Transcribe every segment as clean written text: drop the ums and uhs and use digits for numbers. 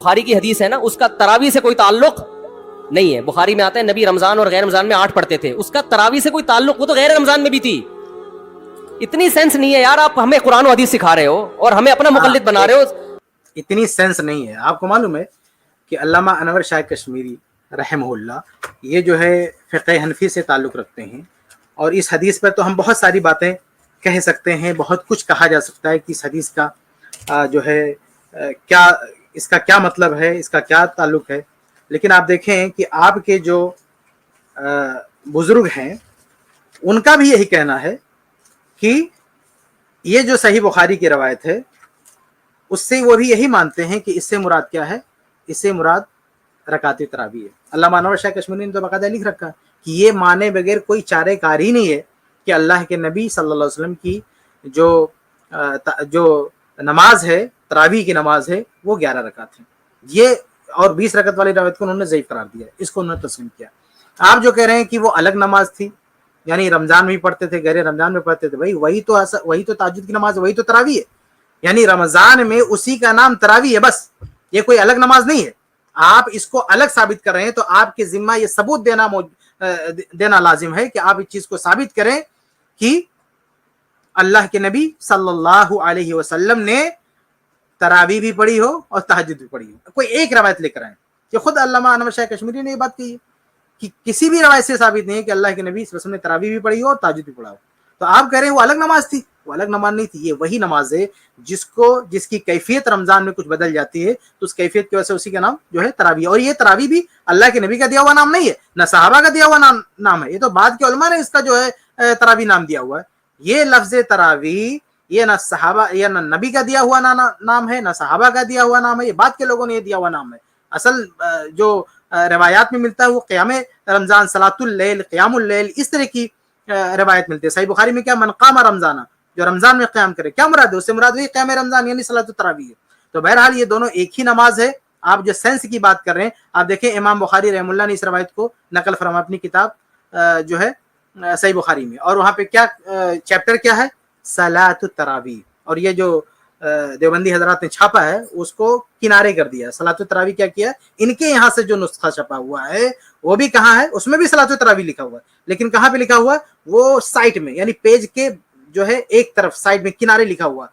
بخاری کی حدیث ہے نا اس کا تراویح سے کوئی تعلق نہیں ہے. بخاری میں آتا ہے نبی رمضان اور غیر رمضان میں 8 پڑھتے تھے, اس کا تراویح سے کوئی تعلق, وہ تو غیر رمضان میں بھی تھی. اتنی سینس نہیں ہے یار, آپ ہمیں قرآن و حدیث سکھا رہے ہو اور ہمیں اپنا مقلد بنا رہے ہو. اتنی سینس نہیں ہے. آپ کو معلوم ہے کہ علامہ انور شاہ کشمیری رحمہ اللہ یہ جو ہے فقہ حنفی سے تعلق رکھتے ہیں, اور اس حدیث پر تو ہم بہت ساری باتیں کہہ سکتے ہیں, بہت کچھ کہا جا سکتا ہے کہ اس حدیث کا جو ہے کیا, اس کا کیا مطلب ہے, اس کا کیا تعلق ہے. لیکن آپ دیکھیں کہ آپ کے جو بزرگ ہیں ان کا بھی یہی کہنا ہے کہ یہ جو صحیح بخاری کی روایت ہے اس سے وہ بھی یہی مانتے ہیں کہ اس سے مراد کیا ہے, اس سے مراد رکعت تراویح ہے. علامہ انور شاہ کشمیری نے تو باقاعدہ لکھ رکھا کہ یہ مانے بغیر کوئی چارے کار ہی نہیں ہے کہ اللہ کے نبی صلی اللہ علیہ وسلم کی جو نماز ہے, تراویح کی نماز ہے, وہ 11 رکعت ہے. یہ اور 20 رکعت والی روایت کو انہوں نے ضعیف قرار دیا, اس کو انہوں نے تسلیم کیا. آپ جو کہہ رہے ہیں کہ وہ الگ نماز تھی, یعنی رمضان میں پڑھتے تھے, غیر رمضان میں پڑھتے تھے, بھائی وہی تو تہجد کی نماز ہے, وہی تو تراویح ہے. یعنی رمضان میں اسی کا نام تراویح ہے بس, یہ کوئی الگ نماز نہیں ہے. آپ اس کو الگ ثابت کر رہے ہیں تو آپ کے ذمہ یہ ثبوت دینا لازم ہے کہ آپ اس چیز کو ثابت کریں کہ اللہ کے نبی صلی اللہ علیہ وسلم نے تراویح بھی پڑھی ہو اور تہجد بھی پڑھی ہو. کوئی ایک روایت لے کر آئیں. کہ خود علامہ انور شاہ کشمیری نے یہ بات کہی ہے کہ کسی بھی روایت سے ثابت نہیں ہے کہ اللہ کے نبی صلی اللہ علیہ وسلم نے تراویح بھی پڑھی ہو اور تہجد بھی پڑھا ہو. تو آپ کہہ رہے ہیں وہ الگ نماز تھی, وہ الگ نماز نہیں تھی. یہ وہی نماز ہے جس کی کیفیت رمضان میں کچھ بدل جاتی ہے, تو اس کیفیت کی وجہ سے اسی کا نام جو ہے تراویح. اور یہ تراویح بھی اللہ کے نبی کا دیا ہوا نام نہیں ہے, نہ صحابہ کا دیا ہوا نام ہے, یہ تو بعد کے علماء نے اس کا جو ہے تراویح نام دیا ہوا ہے. یہ لفظ تراویح یہ نہ صحابہ یا نہ نبی کا دیا ہوا نام ہے, نہ صحابہ کا دیا ہوا نام ہے, یہ بعد کے لوگوں نے یہ دیا ہوا نام ہے. اصل جو روایات میں ملتا ہے وہ قیام رمضان, صلاۃ اللیل, قیام اللیل, اس طرح کی روایت ملتی ہے. صحیح بخاری میں کیا من قام رمضان, جو رمضان میں قیام کرے, کیا مراد ہے, اس سے مراد وہی قیام رمضان یعنی صلاۃ التراویح ہے. تو بہرحال یہ دونوں ایک ہی نماز ہے. آپ جو سینس کی بات کر رہے ہیں, آپ دیکھیں امام بخاری رحمہ اللہ نے اس روایت کو نقل فرما اپنی کتاب جو ہے صحیح بخاری میں, اور وہاں پہ کیا چیپٹر کیا ہے, صلاۃ التراویح. اور یہ جو دیوبندی حضرات نے چھاپا ہے اس کو کنارے کر دیا. صلاۃ التراویح کیا کیا, ان کے یہاں سے جو نسخہ چھپا ہوا ہے وہ بھی کہاں ہے, اس میں بھی صلاۃ التراویح لکھا ہوا ہے, لیکن کہاں پہ لکھا ہوا ہے, وہ سائٹ میں, یعنی پیج کے جو ہے ایک طرف سائڈ میں کنارے لکھا ہوا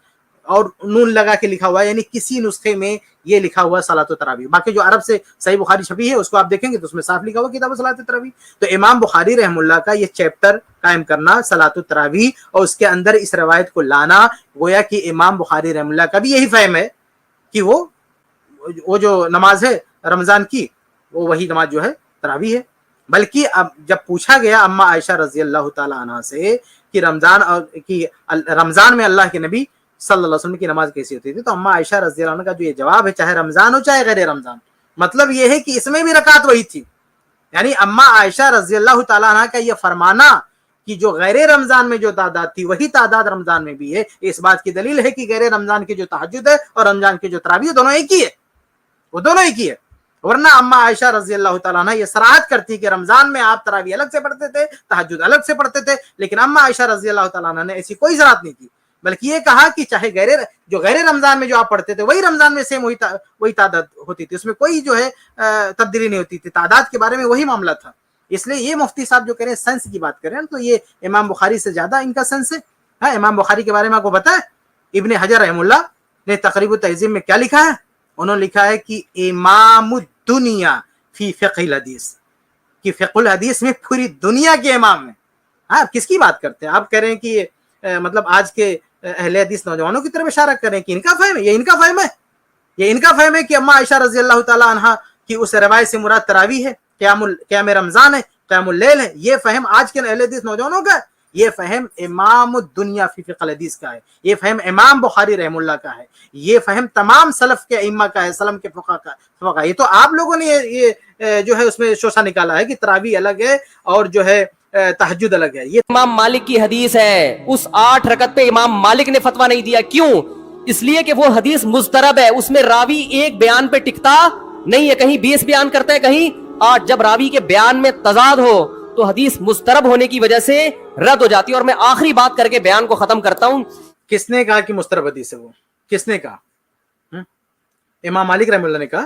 اور نون لگا کے لکھا ہوا ہے, یعنی کسی نسخے میں یہ لکھا ہوا ہے صلاۃ التراویح. باقی جو عرب سے صحیح بخاری چھپی ہے اس کو آپ دیکھیں گے تو اس میں صاف لکھا ہوا کتاب صلاۃ التراویح. تو امام بخاری رحمہ اللہ کا یہ چیپٹر قائم کرنا صلاۃ التراویح اور اس کے اندر اس روایت کو لانا, گویا کہ امام بخاری رحمہ اللہ کا بھی یہی فہم ہے کہ وہ جو نماز ہے رمضان کی وہ وہی نماز جو ہے تراویح ہے. بلکہ اب جب پوچھا گیا اما عائشہ رضی اللہ تعالی عنہا سے کہ رمضان میں اللہ کے نبی صلی اللہ علیہ وسلم کی نماز کیسی ہوتی تھی, تو اما عائشہ رضی اللہ عنہ کا جو یہ جواب ہے, چاہے رمضان ہو چاہے غیر رمضان, مطلب یہ ہے کہ اس میں بھی رکعت وہی تھی. یعنی اما عائشہ رضی اللہ تعالی عنہ کا یہ فرمانا کہ جو غیر رمضان میں جو تعداد تھی وہی تعداد رمضان میں بھی ہے, اس بات کی دلیل ہے کہ غیر رمضان کی جو تہجد ہے اور رمضان کی جو تراویح دونوں ایک ہی ہے, وہ دونوں ایک ہی ہے. ورنہ اما عائشہ رضی اللہ تعالیٰ عنہ یہ صراحت کرتی کہ رمضان میں آپ تراویح الگ سے پڑھتے تھے, تہجد الگ سے پڑھتے تھے, لیکن اما عائشہ رضی اللہ تعالیٰ عنہ نے ایسی کوئی صراحت نہیں کی, بلکہ یہ کہا کہ چاہے غیر رمضان میں جو آپ پڑھتے تھے وہی رمضان میں سیم وہی تعداد ہوتی تھی, اس میں کوئی جو ہے تبدیلی نہیں ہوتی تھی, تعداد کے بارے میں وہی معاملہ تھا. اس لیے یہ مفتی صاحب جو کہہ رہے ہیں سینس کی بات کر رہے ہیں, تو یہ امام بخاری سے زیادہ ان کا سینس ہے. امام بخاری کے بارے میں آپ کو پتا ہے, ابن حجر رحمہ اللہ نے تقریب التہذیب میں کیا لکھا ہے, انہوں نے لکھا ہے کہ امام الدنیا فی فقہ الحدیث, کہ فقہ الحدیث میں پوری دنیا کے امام ہیں. آپ کس کی بات کرتے ہیں, آپ کہہ رہے ہیں کہ مطلب آج کے اہل حدیث نوجوانوں کی طرف اشارہ کر رہے ہیں کہ ان کا فہم ہے, یہ ان کا فہم ہے, یہ ان کا فہم ہے کہ اما عائشہ رضی اللہ تعالی عنہا کی اس روایت سے مراد تراویح ہے, قیام رمضان ہے, قیام اللیل ہے. یہ فہم آج کے اہل حدیث نوجوانوں کا ہے, یہ فہم امام الدنیا فی فقہ الحدیث کا ہے, یہ فہم امام بخاری رحمہ اللہ کا ہے, یہ فہم تمام سلف کے ائمہ کا ہے, سلم کے فقہ کا. یہ تو آپ لوگوں نے یہ جو ہے اس میں شوشہ نکالا ہے کہ تراویح الگ ہے اور جو ہے تہجد الگ ہے. یہ امام مالک کی حدیث ہے, اس 8 رکعت پہ امام مالک نے فتویٰ نہیں دیا. کیوں؟ اس لیے کہ وہ حدیث مضطرب ہے, اس میں راوی ایک بیان پہ ٹکتا نہیں ہے, کہیں 20 بیان کرتا ہے, کہیں 8. جب راوی کے بیان میں تضاد ہو تو حدیث مضطرب ہونے کی وجہ سے رد ہو جاتی ہے. اور میں آخری بات کر کے بیان کو ختم کرتا ہوں. کس نے کہا کہ مضطرب حدیث ہے, وہ کس نے کہا؟ امام مالک رحمہ اللہ نے کہا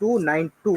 292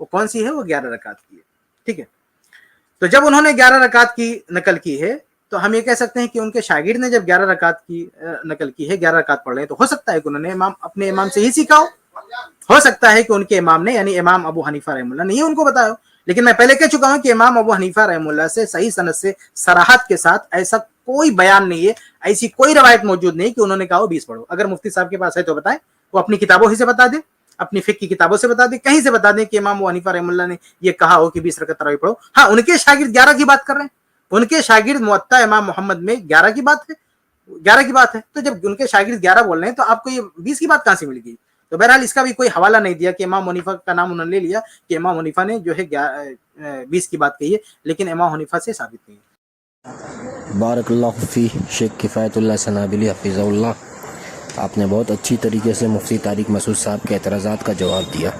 وہ کون سی ہے؟ وہ 11 رکعت کی ہے. ٹھیک ہے. تو جب انہوں نے 11 رکعت کی نقل کی ہے تو ہم یہ کہہ سکتے ہیں کہ ان کے شاگرد نے جب 11 رکعت کی نقل کی ہے، 11 رکعت پڑھ رہے ہیں، تو ہو سکتا ہے کہ انہوں نے اپنے امام سے ہی سیکھا ہو سکتا ہے کہ ان کے امام نے یعنی امام ابو حنیفہ رحمہ اللہ نے یہ ان کو بتایا ہو. لیکن میں پہلے کہہ چکا ہوں کہ امام ابو حنیفہ رحمہ اللہ سے صحیح سند سے صراحت کے ساتھ ایسا کوئی بیان نہیں ہے، ایسی کوئی روایت موجود نہیں کہ انہوں نے کہا ہو 20 پڑھو. اگر مفتی صاحب کے پاس ہے تو بتائیں، وہ اپنی کتابوں ہی سے بتا دیں، اپنی فقہ کی کتابوں سے بتا دیں، کہیں سے بتا دیں کہ امام ابو حنیفہ رحمہ اللہ نے یہ کہا ہو کہ 20 رکعت تراویح پڑھو. ہاں ان کے شاگرد 11 کی بات کر رہے ہیں، ان کے شاگرد موطا امام محمد میں 11 کی بات ہے، 11 کی بات ہے. تو جب ان کے شاگرد 11 بول رہے ہیں تو آپ کو یہ 20 کی بات کہاں سے مل گئی؟ تو بہرحال اس کا بھی کوئی حوالہ نہیں دیا کہ امام حنیفہ کا نام انہوں نے لے لیا کہ امام حنیفہ نے جو ہے 20 کی بات کہی ہے، لیکن امام حنیفہ سے ثابت نہیں ہے. بارک اللہ فی شیخ کفایت اللہ سنابلی حفظ اللہ، آپ نے بہت اچھی طریقے سے مفتی طارق مسعود صاحب کے اعتراضات کا جواب دیا.